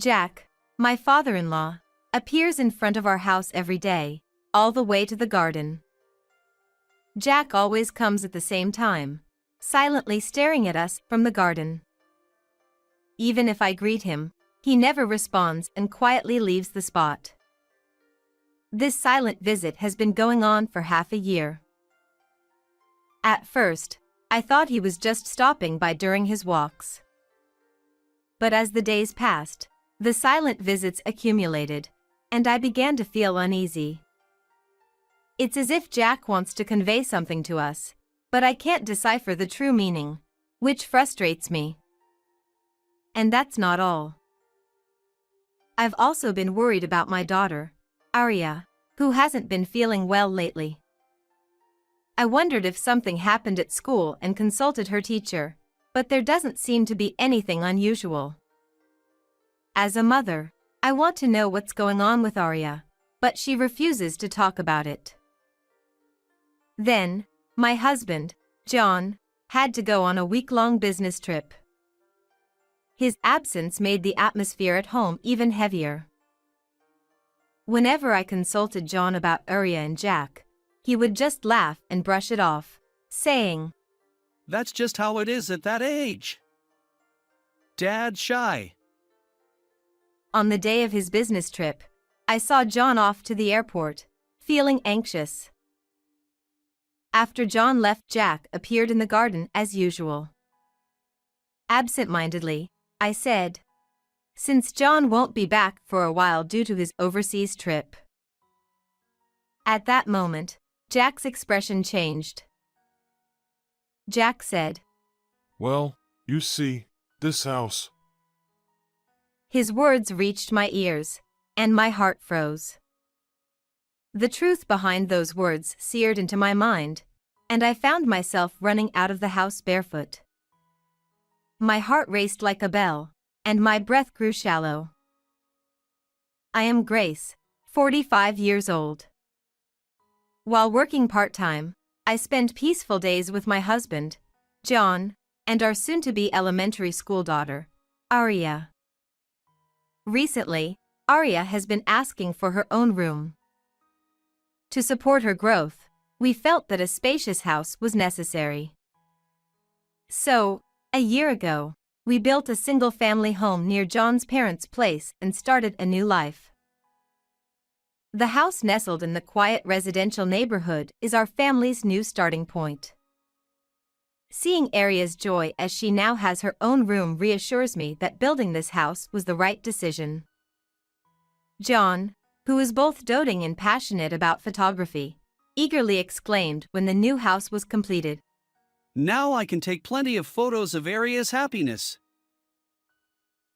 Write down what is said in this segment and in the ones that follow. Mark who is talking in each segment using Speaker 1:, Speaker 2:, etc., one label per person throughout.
Speaker 1: Jack, my father-in-law, appears in front of our house every day, all the way to the garden. Jack always comes at the same time, silently staring at us from the garden. Even if I greet him, he never responds and quietly leaves the spot. This silent visit has been going on for half a year. At first, I thought he was just stopping by during his walks. But as the days passed, the silent visits accumulated, and I began to feel uneasy. It's as if Jack wants to convey something to us, but I can't decipher the true meaning, which frustrates me. And that's not all. I've also been worried about my daughter, Arya, who hasn't been feeling well lately. I wondered if something happened at school and consulted her teacher, but there doesn't seem to be anything unusual. As a mother, I want to know what's going on with Arya, but she refuses to talk about it. Then, my husband, John, had to go on a week-long business trip. His absence made the atmosphere at home even heavier. Whenever I consulted John about Arya and Jack, he would just laugh and brush it off, saying,
Speaker 2: "That's just how it is at that age. Dad's shy."
Speaker 1: On the day of his business trip, I saw John off to the airport, feeling anxious. After John left, Jack appeared in the garden as usual. Absent-mindedly, I said, "Since John won't be back for a while due to his overseas trip." At that moment, Jack's expression changed. Jack said,
Speaker 3: "Well, you see, this house."
Speaker 1: His words reached my ears, and my heart froze. The truth behind those words seared into my mind, and I found myself running out of the house barefoot. My heart raced like a bell, and my breath grew shallow. I am Grace, 45 years old. While working part-time, I spend peaceful days with my husband, John, and our soon-to-be elementary school daughter, Arya. Recently, Arya has been asking for her own room. To support her growth, we felt that a spacious house was necessary. So, a year ago, we built a single-family home near John's parents' place and started a new life. The house nestled in the quiet residential neighborhood is our family's new starting point. Seeing Arya's joy as she now has her own room reassures me that building this house was the right decision. John, who is both doting and passionate about photography, eagerly exclaimed when the new house was completed,
Speaker 2: "Now I can take plenty of photos of Arya's happiness."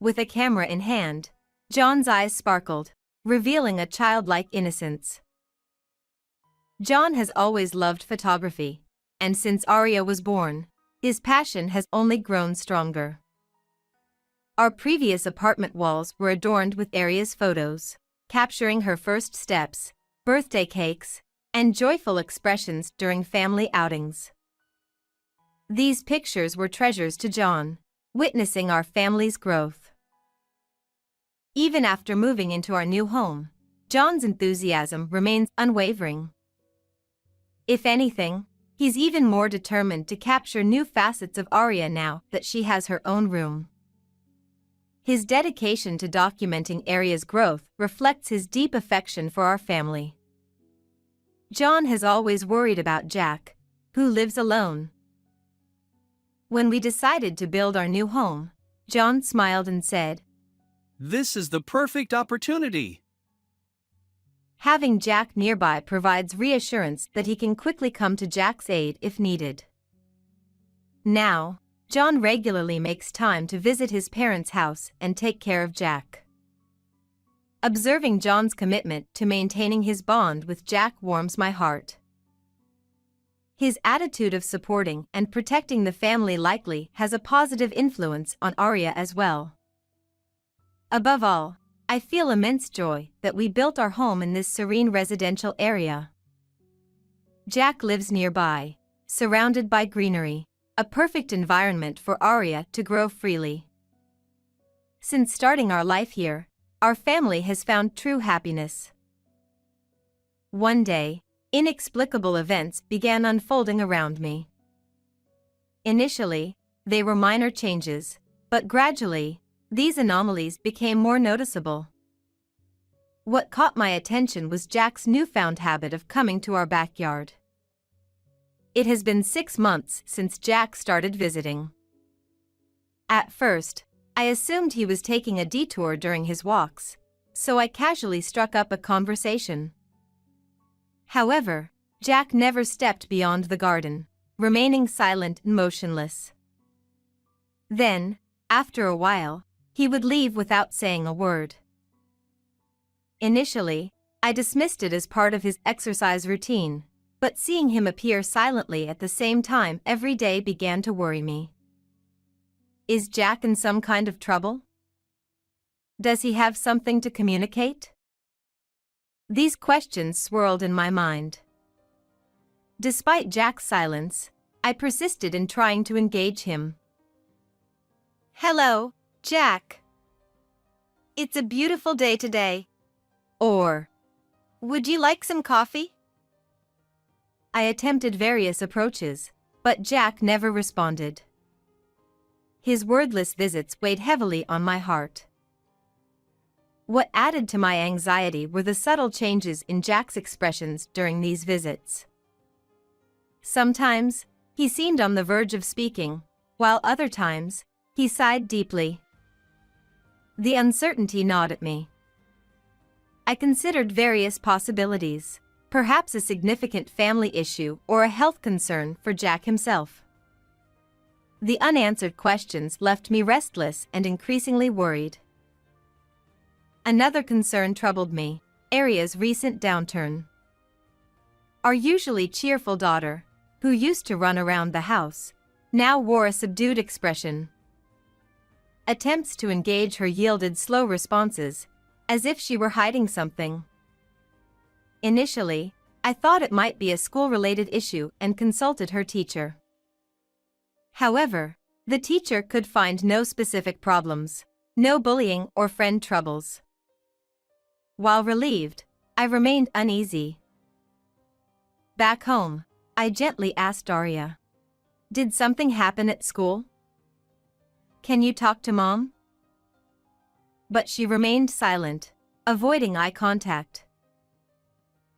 Speaker 1: With a camera in hand, John's eyes sparkled, revealing a childlike innocence. John has always loved photography, and since Arya was born, his passion has only grown stronger. Our previous apartment walls were adorned with Arya's photos, capturing her first steps, birthday cakes, and joyful expressions during family outings. These pictures were treasures to John, witnessing our family's growth. Even after moving into our new home, John's enthusiasm remains unwavering. If anything, he's even more determined to capture new facets of Arya now that she has her own room. His dedication to documenting Arya's growth reflects his deep affection for our family. John has always worried about Jack, who lives alone. When we decided to build our new home, John smiled and said,
Speaker 2: "This is the perfect opportunity."
Speaker 1: Having Jack nearby provides reassurance that he can quickly come to Jack's aid if needed. Now, John regularly makes time to visit his parents' house and take care of Jack. Observing John's commitment to maintaining his bond with Jack warms my heart. His attitude of supporting and protecting the family likely has a positive influence on Arya as well. Above all, I feel immense joy that we built our home in this serene residential area. Jack lives nearby, surrounded by greenery, a perfect environment for Arya to grow freely. Since starting our life here, our family has found true happiness. One day, inexplicable events began unfolding around me. Initially, they were minor changes, but gradually, these anomalies became more noticeable. What caught my attention was Jack's newfound habit of coming to our backyard. It has been 6 months since Jack started visiting. At first, I assumed he was taking a detour during his walks, so I casually struck up a conversation. However, Jack never stepped beyond the garden, remaining silent and motionless. Then, after a while, he would leave without saying a word. Initially, I dismissed it as part of his exercise routine, but seeing him appear silently at the same time every day began to worry me. Is Jack in some kind of trouble? Does he have something to communicate? These questions swirled in my mind. Despite Jack's silence, I persisted in trying to engage him. "Hello, Jack. It's a beautiful day today." Or, "Would you like some coffee?" I attempted various approaches, but Jack never responded. His wordless visits weighed heavily on my heart. What added to my anxiety were the subtle changes in Jack's expressions during these visits. Sometimes, he seemed on the verge of speaking, while other times, he sighed deeply. The uncertainty gnawed at me. I considered various possibilities, perhaps a significant family issue or a health concern for Jack himself. The unanswered questions left me restless and increasingly worried. Another concern troubled me: Aria's recent downturn. Our usually cheerful daughter, who used to run around the house, now wore a subdued expression. Attempts to engage her yielded slow responses, as if she were hiding something. Initially, I thought it might be a school-related issue and consulted her teacher. However, the teacher could find no specific problems, no bullying or friend troubles. While relieved, I remained uneasy. Back home, I gently asked Aria, "Did something happen at school? Can you talk to Mom?" But she remained silent, avoiding eye contact.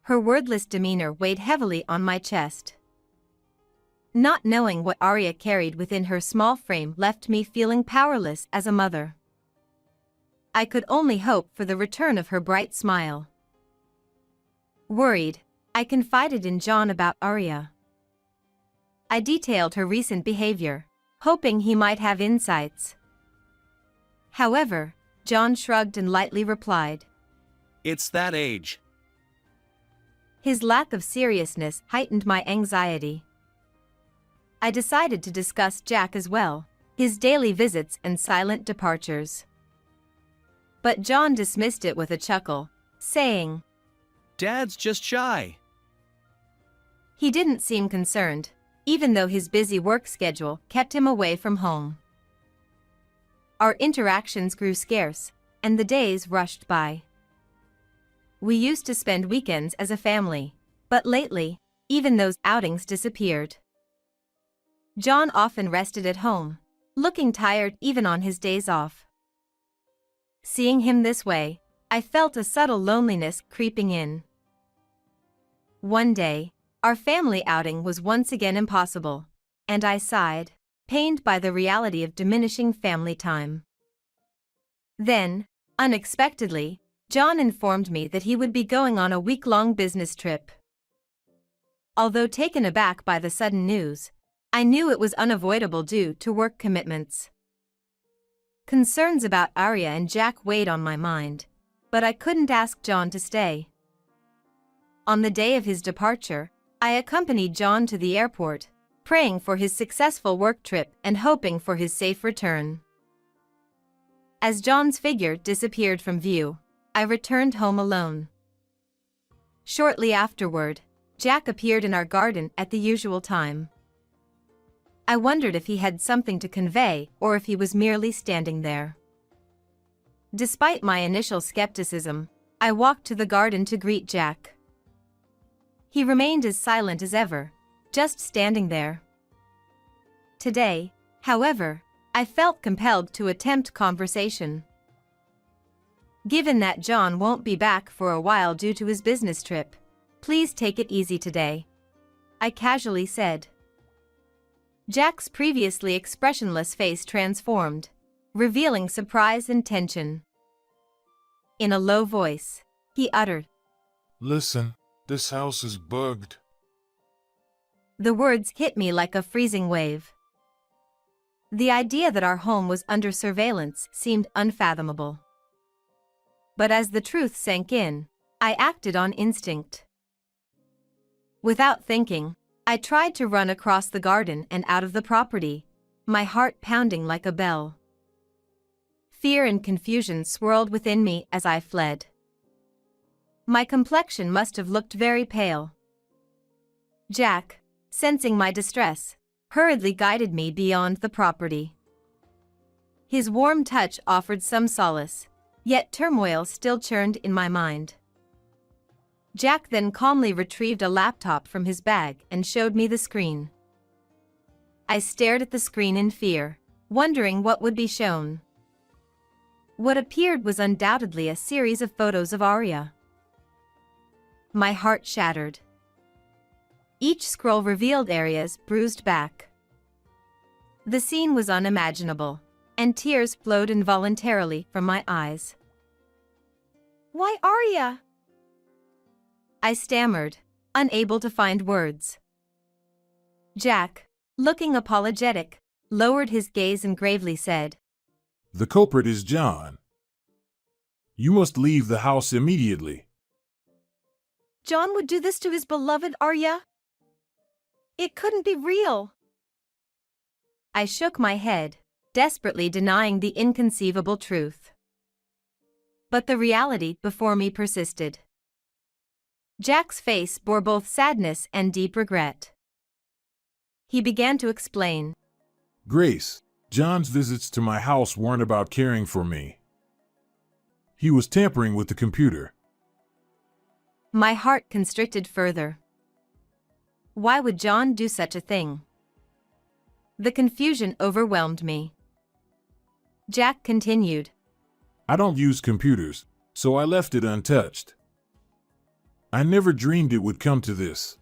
Speaker 1: Her wordless demeanor weighed heavily on my chest. Not knowing what Aria carried within her small frame left me feeling powerless as a mother. I could only hope for the return of her bright smile. Worried, I confided in John about Aria. I detailed her recent behavior, hoping he might have insights. However, John shrugged and lightly replied,
Speaker 2: "It's that age."
Speaker 1: His lack of seriousness heightened my anxiety. I decided to discuss Jack as well, his daily visits and silent departures. But John dismissed it with a chuckle, saying,
Speaker 2: "Dad's just shy."
Speaker 1: He didn't seem concerned, even though his busy work schedule kept him away from home. Our interactions grew scarce, and the days rushed by. We used to spend weekends as a family, but lately, even those outings disappeared. John often rested at home, looking tired even on his days off. Seeing him this way, I felt a subtle loneliness creeping in. One day, our family outing was once again impossible, and I sighed, pained by the reality of diminishing family time. Then, unexpectedly, John informed me that he would be going on a week-long business trip. Although taken aback by the sudden news, I knew it was unavoidable due to work commitments. Concerns about Aria and Jack weighed on my mind, but I couldn't ask John to stay. On the day of his departure, I accompanied John to the airport, praying for his successful work trip and hoping for his safe return. As John's figure disappeared from view, I returned home alone. Shortly afterward, Jack appeared in our garden at the usual time. I wondered if he had something to convey or if he was merely standing there. Despite my initial skepticism, I walked to the garden to greet Jack. He remained as silent as ever, just standing there. Today, however, I felt compelled to attempt conversation. Given that John won't be back for a while due to his business trip, please take it easy today, I casually said. Jack's previously expressionless face transformed, revealing surprise and tension. In a low voice, he uttered,
Speaker 3: Listen, this house is bugged.
Speaker 1: The words hit me like a freezing wave. The idea that our home was under surveillance seemed unfathomable. But as the truth sank in, I acted on instinct. Without thinking, I tried to run across the garden and out of the property, my heart pounding like a bell. Fear and confusion swirled within me as I fled. My complexion must have looked very pale. Jack, sensing my distress, hurriedly guided me beyond the property. His warm touch offered some solace, yet turmoil still churned in my mind. Jack then calmly retrieved a laptop from his bag and showed me the screen. I stared at the screen in fear, wondering what would be shown. What appeared was undoubtedly a series of photos of Arya. My heart shattered. Each scroll revealed Arya's bruised back. The scene was unimaginable, and tears flowed involuntarily from my eyes. "Why Arya?" I stammered, unable to find words. Jack, looking apologetic, lowered his gaze and gravely said,
Speaker 3: The culprit is John. You must leave the house immediately.
Speaker 1: "John would do this to his beloved Arya? It couldn't be real." I shook my head, desperately denying the inconceivable truth. But the reality before me persisted. Jack's face bore both sadness and deep regret. He began to explain.
Speaker 3: Grace, John's visits to my house weren't about caring for me. He was tampering with the computer.
Speaker 1: My heart constricted further. Why would John do such a thing? The confusion overwhelmed me. Jack continued.
Speaker 3: I don't use computers, so I left it untouched. I never dreamed it would come to this.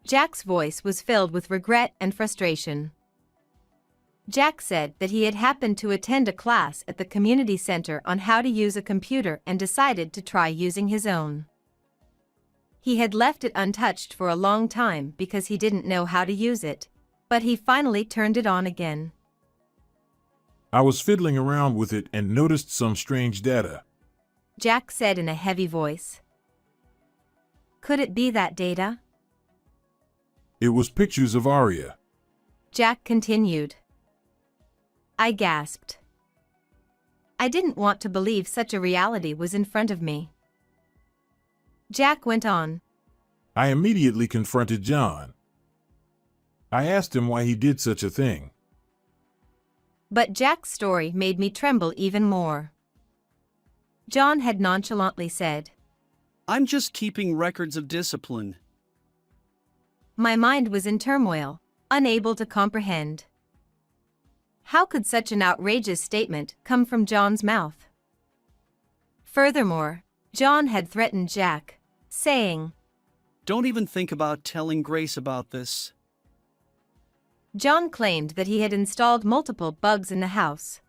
Speaker 1: Jack's voice was filled with regret and frustration. Jack said that he had happened to attend a class at the community center on how to use a computer and decided to try using his own. He had left it untouched for a long time because he didn't know how to use it, but he finally turned it on again.
Speaker 3: I was fiddling around with it and noticed some strange data.
Speaker 1: Jack said in a heavy voice. Could it be that data?
Speaker 3: It was pictures of Arya.
Speaker 1: Jack continued. I gasped. I didn't want to believe such a reality was in front of me. Jack went on.
Speaker 3: I immediately confronted John. I asked him why he did such a thing.
Speaker 1: But Jack's story made me tremble even more. John had nonchalantly said,
Speaker 2: I'm just keeping records of discipline.
Speaker 1: My mind was in turmoil, unable to comprehend. How could such an outrageous statement come from John's mouth? Furthermore, John had threatened Jack, saying,
Speaker 2: Don't even think about telling Grace about this.
Speaker 1: John claimed that he had installed multiple bugs in the house.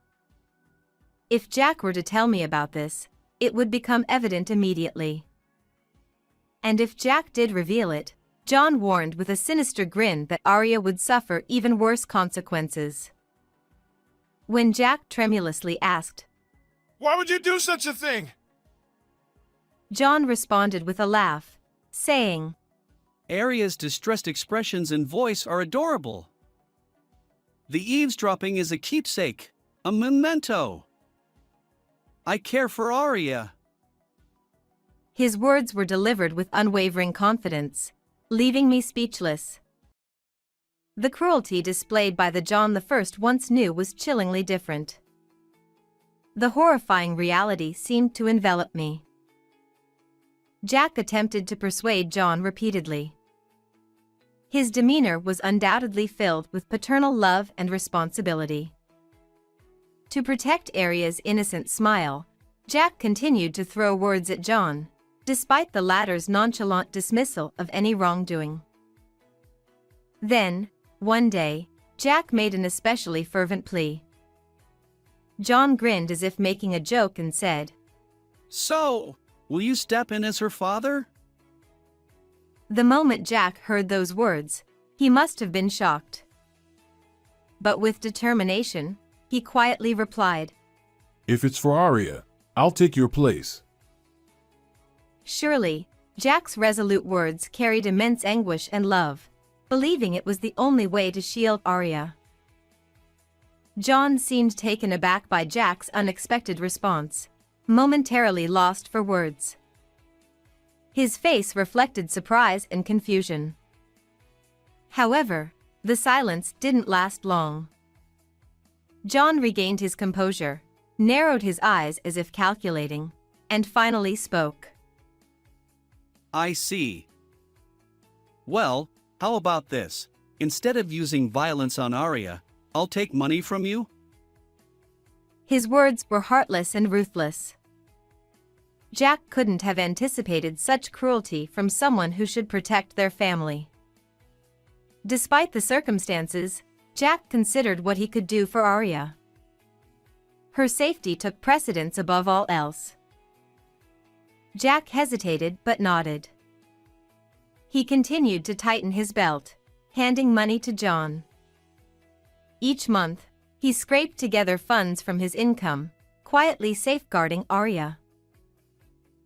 Speaker 1: If Jack were to tell me about this, it would become evident immediately. And if Jack did reveal it, John warned with a sinister grin that Arya would suffer even worse consequences. When Jack tremulously asked,
Speaker 3: Why would you do such a thing?
Speaker 1: John responded with a laugh, saying,
Speaker 2: Arya's distressed expressions and voice are adorable. The eavesdropping is a keepsake, a memento. I care for Arya.
Speaker 1: His words were delivered with unwavering confidence, leaving me speechless. The cruelty displayed by the John I once knew was chillingly different. the horrifying reality seemed to envelop me. Jack attempted to persuade John repeatedly. His demeanor was undoubtedly filled with paternal love and responsibility. To protect Aria's innocent smile, Jack continued to throw words at John, despite the latter's nonchalant dismissal of any wrongdoing. Then, one day, Jack made an especially fervent plea. John grinned as if making a joke and said,
Speaker 2: "So, will you step in as her father?"
Speaker 1: The moment Jack heard those words, he must have been shocked. But with determination, he quietly replied,
Speaker 3: If it's for Aria, I'll take your place.
Speaker 1: Surely, Jack's resolute words carried immense anguish and love, believing it was the only way to shield Aria. John seemed taken aback by Jack's unexpected response, momentarily lost for words. His face reflected surprise and confusion. However, the silence didn't last long. John regained his composure, narrowed his eyes as if calculating, and finally spoke.
Speaker 2: "I see. Well, how about this? Instead of using violence on Arya, I'll take money from you?"
Speaker 1: His words were heartless and ruthless. Jack couldn't have anticipated such cruelty from someone who should protect their family. Despite the circumstances, Jack considered what he could do for Arya. Her safety took precedence above all else. Jack hesitated but nodded. He continued to tighten his belt, handing money to John. Each month, he scraped together funds from his income, quietly safeguarding Arya.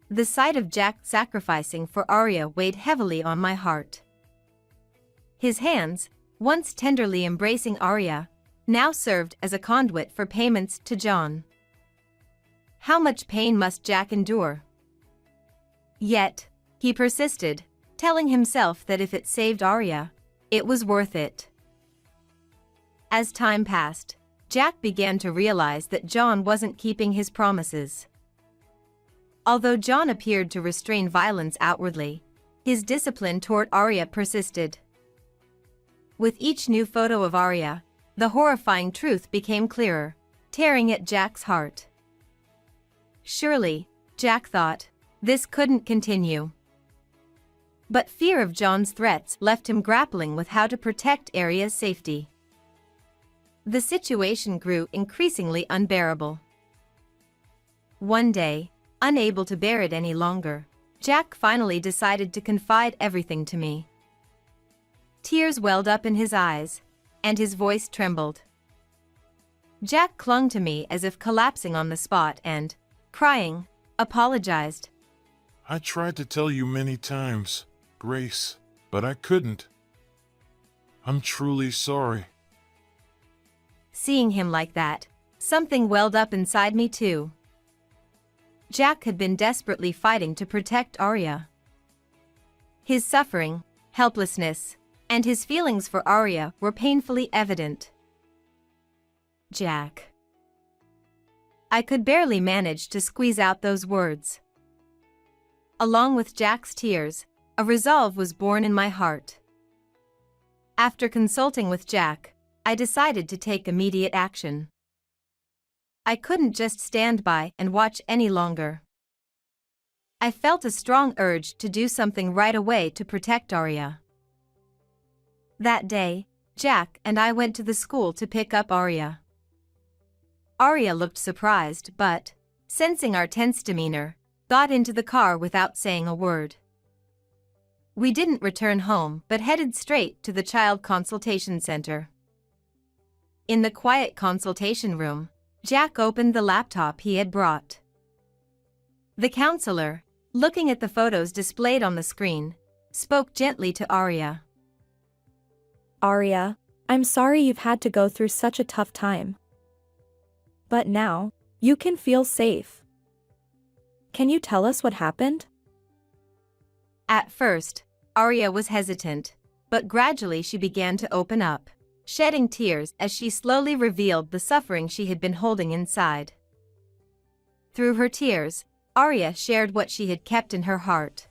Speaker 1: The sight of Jack sacrificing for Arya weighed heavily on my heart. His hands, once tenderly embracing Arya, now served as a conduit for payments to John. How much pain must Jack endure? Yet, he persisted, telling himself that if it saved Arya, it was worth it. As time passed, Jack began to realize that John wasn't keeping his promises. Although John appeared to restrain violence outwardly, his discipline toward Arya persisted. With each new photo of Arya, the horrifying truth became clearer, tearing at Jack's heart. Surely, Jack thought, this couldn't continue. But fear of John's threats left him grappling with how to protect Arya's safety. The situation grew increasingly unbearable. One day, unable to bear it any longer, Jack finally decided to confide everything to me. Tears welled up in his eyes, and his voice trembled. Jack clung to me as if collapsing on the spot and, crying, apologized.
Speaker 3: I tried to tell you many times, Grace, but I couldn't. I'm truly sorry.
Speaker 1: Seeing him like that, something welled up inside me too. Jack had been desperately fighting to protect Arya. His suffering, helplessness, and his feelings for Arya were painfully evident. Jack. I could barely manage to squeeze out those words. Along with Jack's tears, a resolve was born in my heart. After consulting with Jack, I decided to take immediate action. I couldn't just stand by and watch any longer. I felt a strong urge to do something right away to protect Arya. That day, Jack and I went to the school to pick up Arya. Arya looked surprised but, sensing our tense demeanor, got into the car without saying a word. We didn't return home but headed straight to the child consultation center. In the quiet consultation room, Jack opened the laptop he had brought. The counselor, looking at the photos displayed on the screen, spoke gently to Arya.
Speaker 4: Arya, I'm sorry you've had to go through such a tough time. But now, you can feel safe. Can you tell us what happened?
Speaker 1: At first, Arya was hesitant, but gradually she began to open up, shedding tears as she slowly revealed the suffering she had been holding inside. Through her tears, Arya shared what she had kept in her heart.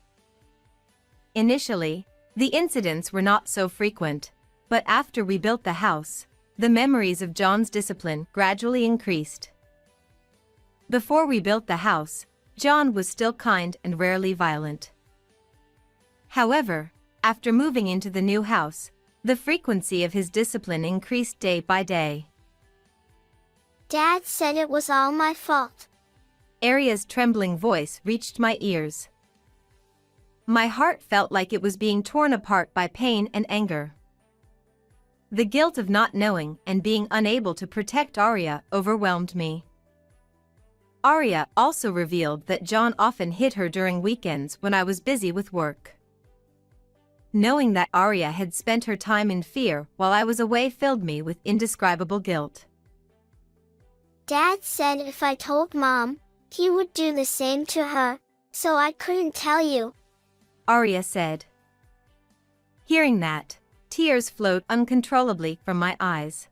Speaker 1: Initially, the incidents were not so frequent, but after we built the house, the memories of John's discipline gradually increased. Before we built the house, John was still kind and rarely violent. However, after moving into the new house, the frequency of his discipline increased day by day.
Speaker 5: Dad said it was all my fault.
Speaker 1: Arya's trembling voice reached my ears. My heart felt like it was being torn apart by pain and anger. The guilt of not knowing and being unable to protect Arya overwhelmed me. Arya also revealed that John often hit her during weekends when I was busy with work. Knowing that Arya had spent her time in fear while I was away filled me with indescribable guilt.
Speaker 5: Dad said if I told Mom, he would do the same to her, so I couldn't tell you,
Speaker 1: Arya said. Hearing that, tears flowed uncontrollably from my eyes.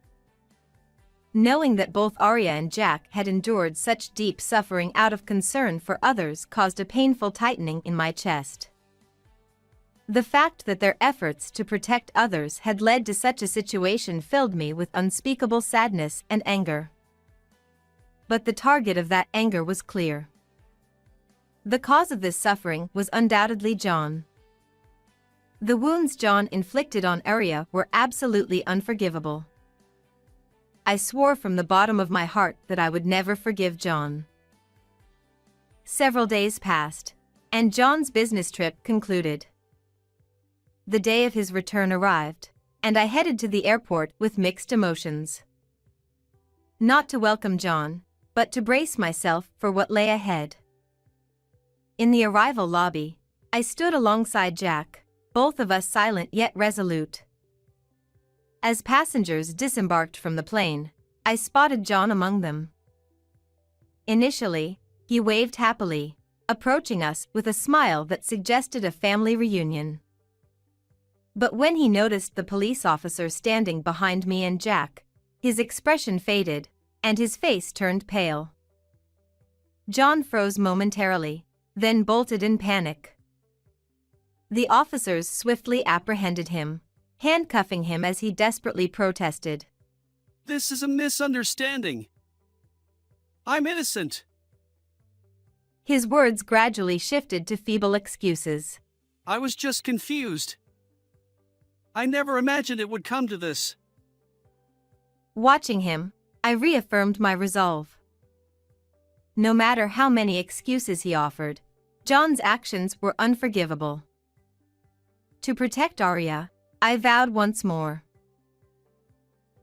Speaker 1: Knowing that both Arya and Jack had endured such deep suffering out of concern for others caused a painful tightening in my chest. The fact that their efforts to protect others had led to such a situation filled me with unspeakable sadness and anger. But the target of that anger was clear. The cause of this suffering was undoubtedly John. The wounds John inflicted on Arya were absolutely unforgivable. I swore from the bottom of my heart that I would never forgive John. Several days passed, and John's business trip concluded. The day of his return arrived, and I headed to the airport with mixed emotions. Not to welcome John, but to brace myself for what lay ahead. In the arrival lobby, I stood alongside Jack, both of us silent yet resolute. As passengers disembarked from the plane, I spotted John among them. Initially, he waved happily, approaching us with a smile that suggested a family reunion. But when he noticed the police officer standing behind me and Jack, his expression faded, and his face turned pale. John froze momentarily, then bolted in panic. The officers swiftly apprehended him, handcuffing him as he desperately protested.
Speaker 2: This is a misunderstanding. I'm innocent.
Speaker 1: His words gradually shifted to feeble excuses.
Speaker 2: I was just confused. I never imagined it would come to this.
Speaker 1: Watching him, I reaffirmed my resolve. No matter how many excuses he offered, John's actions were unforgivable. To protect Arya, I vowed once more.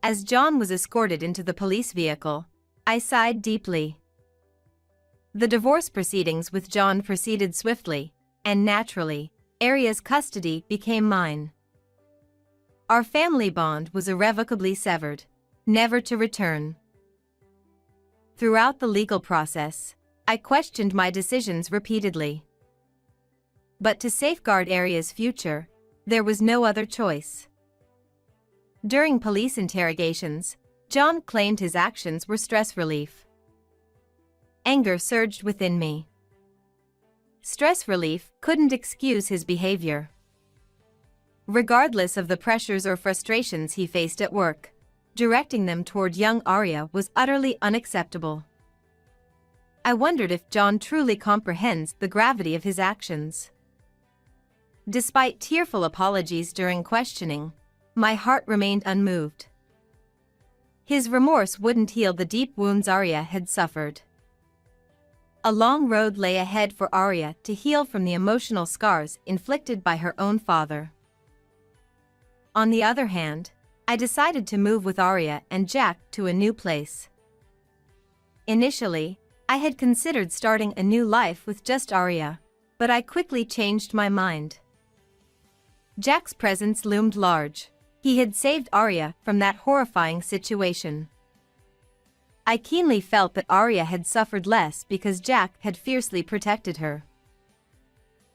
Speaker 1: As John was escorted into the police vehicle, I sighed deeply. The divorce proceedings with John proceeded swiftly, and naturally, Arya's custody became mine. Our family bond was irrevocably severed, never to return. Throughout the legal process, I questioned my decisions repeatedly. But to safeguard Arya's future, there was no other choice. During police interrogations, John claimed his actions were stress relief. Anger surged within me. Stress relief couldn't excuse his behavior. Regardless of the pressures or frustrations he faced at work, directing them toward young Arya was utterly unacceptable. I wondered if John truly comprehends the gravity of his actions. Despite tearful apologies during questioning, my heart remained unmoved. His remorse wouldn't heal the deep wounds Arya had suffered. A long road lay ahead for Arya to heal from the emotional scars inflicted by her own father. On the other hand, I decided to move with Arya and Jack to a new place. Initially, I had considered starting a new life with just Arya, but I quickly changed my mind. Jack's presence loomed large. He had saved Arya from that horrifying situation. I keenly felt that Arya had suffered less because Jack had fiercely protected her.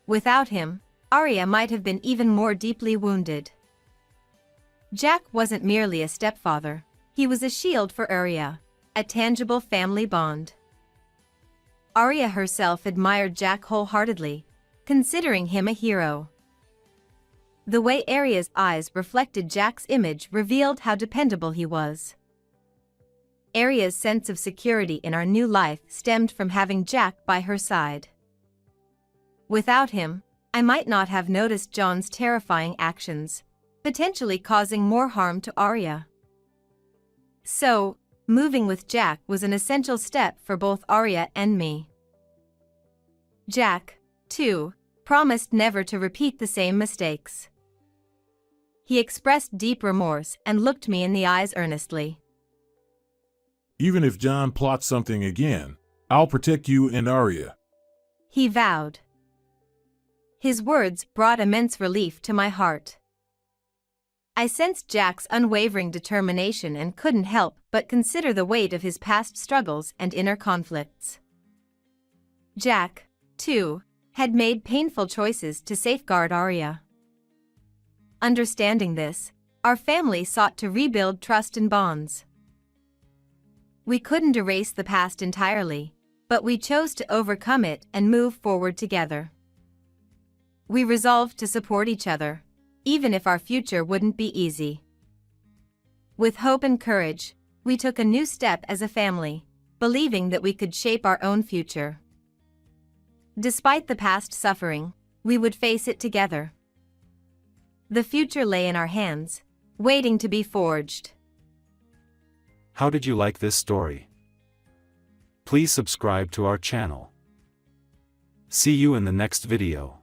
Speaker 1: Without him, Arya might have been even more deeply wounded. Jack wasn't merely a stepfather, he was a shield for Arya, a tangible family bond. Arya herself admired Jack wholeheartedly, considering him a hero. The way Arya's eyes reflected Jack's image revealed how dependable he was. Arya's sense of security in our new life stemmed from having Jack by her side. Without him, I might not have noticed Jon's terrifying actions, potentially causing more harm to Arya. So, moving with Jack was an essential step for both Arya and me. Jack, too, promised never to repeat the same mistakes. He expressed deep remorse and looked me in the eyes earnestly.
Speaker 3: Even if Jon plots something again, I'll protect you and Arya.
Speaker 1: He vowed. His words brought immense relief to my heart. I sensed Jack's unwavering determination and couldn't help but consider the weight of his past struggles and inner conflicts. Jack, too, had made painful choices to safeguard Arya. Understanding this, our family sought to rebuild trust and bonds. We couldn't erase the past entirely, but we chose to overcome it and move forward together. We resolved to support each other, even if our future wouldn't be easy. With hope and courage, we took a new step as a family, believing that we could shape our own future. Despite the past suffering, we would face it together. The future lay in our hands, waiting to be forged.
Speaker 6: How did you like this story? Please subscribe to our channel. See you in the next video.